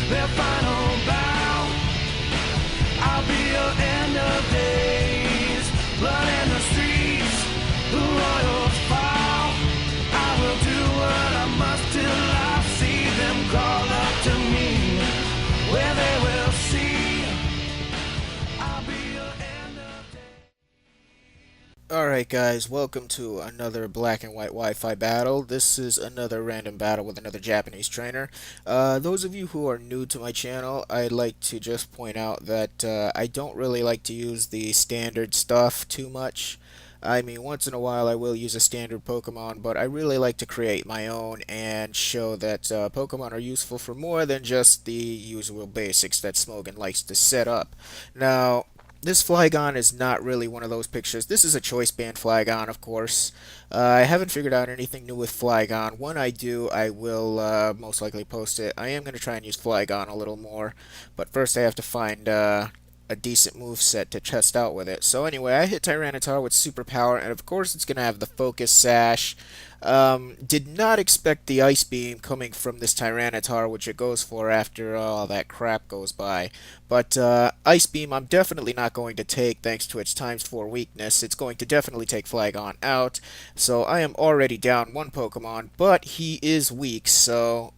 their final bow. I'll be your end of days, blood in the streets, the royals fall. I will do what I must till I see them crawl up to me, where they will see I'll be your end of days. Alright guys, welcome to another black and white Wi-Fi battle. This is another random battle with another Japanese trainer. Those of you who are new to my channel, I'd like to just point out that I don't really like to use the standard stuff too much. I mean, once in a while I will use a standard Pokemon, but I really like to create my own and show that Pokemon are useful for more than just the usual basics that Smogon likes to set up. Now, this Flygon is not really one of those pictures. This is a choice band Flygon, of course. I haven't figured out anything new with Flygon. When I do, I will most likely post it. I am going to try and use Flygon a little more, but first I have to find a decent move set to test out with it. So anyway, I hit Tyranitar with super power, and of course it's going to have the focus sash. Did not expect the ice beam coming from this Tyranitar, which it goes for after all that crap goes by. But ice beam I'm definitely not going to take thanks to its times 4 weakness. It's going to definitely take Flygon out. So I am already down one Pokemon, but he is weak, so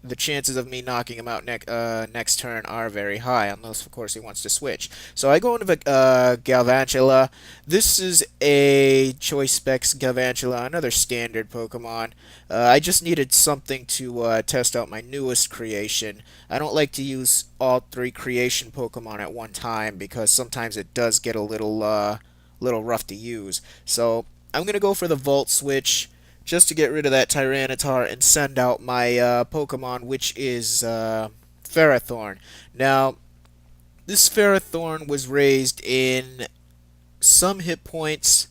the chances of me knocking him out next turn are very high, unless of course he wants to switch. So I go into Galvantula. This is a Choice Specs Galvantula, another standard Pokemon. I just needed something to test out my newest creation. I don't like to use all 3 creation Pokemon at one time because sometimes it does get a little rough to use. So I'm gonna go for the Volt Switch, just to get rid of that Tyranitar and send out my Pokemon, which is Ferrothorn. Now, this Ferrothorn was raised in some hit points,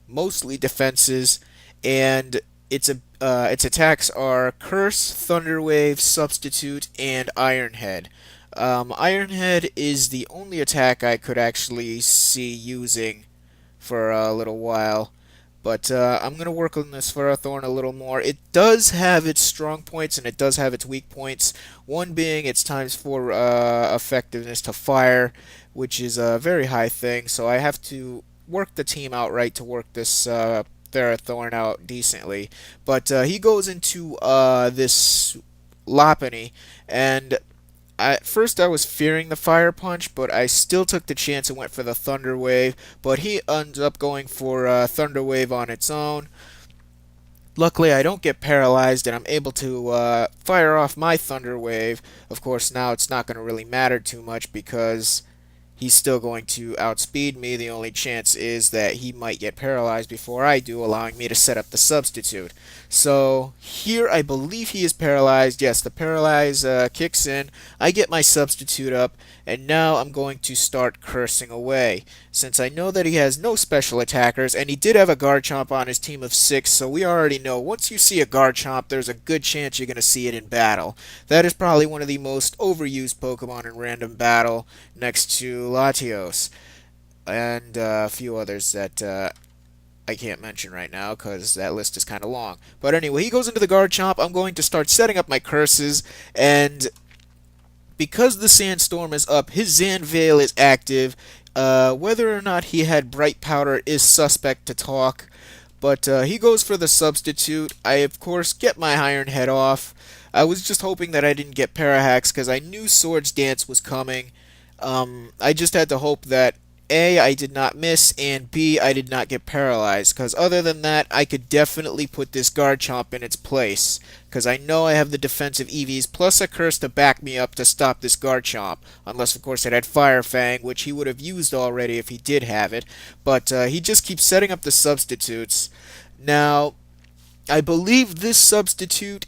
mostly defenses, and its attacks are Curse, Thunder Wave, Substitute, and Iron Head. Iron Head is the only attack I could actually see using for a little while. But I'm going to work on this Ferrothorn a little more. It does have its strong points and it does have its weak points. One being its times 4 effectiveness to fire, which is a very high thing. So I have to work the team outright to work this Ferrothorn out decently. But he goes into this Lopunny, and at first I was fearing the Fire Punch, but I still took the chance and went for the Thunder Wave, but he ends up going for Thunder Wave on its own. Luckily, I don't get paralyzed, and I'm able to fire off my Thunder Wave. Of course, now it's not going to really matter too much because he's still going to outspeed me. The only chance is that he might get paralyzed before I do, allowing me to set up the substitute. So here I believe he is paralyzed. Yes, the paralyze kicks in. I get my substitute up, and now I'm going to start cursing away. Since I know that he has no special attackers, and he did have a Garchomp on his team of 6, so we already know once you see a Garchomp, there's a good chance you're going to see it in battle. That is probably one of the most overused Pokemon in random battle, next to Latios, and a few others that I can't mention right now because that list is kind of long. But anyway, he goes into the Garchomp. I'm going to start setting up my curses, and because the Sandstorm is up, his Zanveil is active. Whether or not he had Bright Powder is suspect to talk, but he goes for the substitute. I, of course, get my Iron Head off. I was just hoping that I didn't get Parahax because I knew Swords Dance was coming. I just had to hope that A, I did not miss, and B, I did not get paralyzed, because other than that, I could definitely put this Garchomp in its place, because I know I have the defensive EVs, plus a curse to back me up to stop this Garchomp, unless of course it had Fire Fang, which he would have used already if he did have it, but he just keeps setting up the substitutes. Now, I believe this substitute,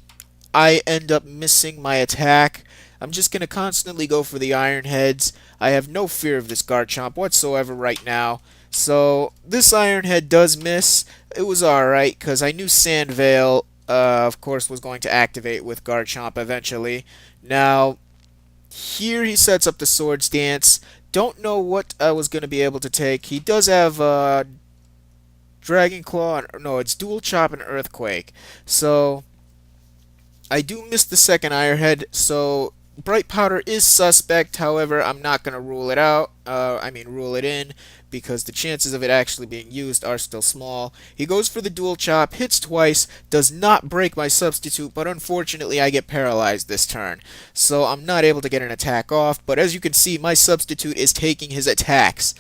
I end up missing my attack. I'm just going to constantly go for the Iron Heads. I have no fear of this Garchomp whatsoever right now. So, this Iron Head does miss. It was alright, because I knew Sandvale, of course, was going to activate with Garchomp eventually. Now, here he sets up the Swords Dance. Don't know what I was going to be able to take. He does have Dragon Claw, and, no, it's Dual Chop and Earthquake. So, I do miss the second Iron Head, so Bright powder is suspect, however, I'm not going to rule it out. I mean, rule it in, because the chances of it actually being used are still small. He goes for the dual chop, hits twice, does not break my substitute, but unfortunately I get paralyzed this turn. So I'm not able to get an attack off, but as you can see, my substitute is taking his attacks.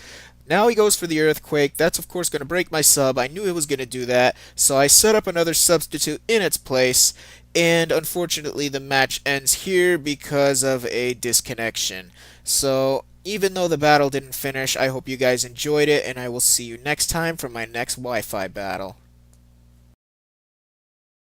Now he goes for the earthquake. That's of course going to break my sub. I knew it was going to do that, so I set up another substitute in its place, and unfortunately the match ends here because of a disconnection. So even though the battle didn't finish, I hope you guys enjoyed it, and I will see you next time for my next Wi-Fi battle.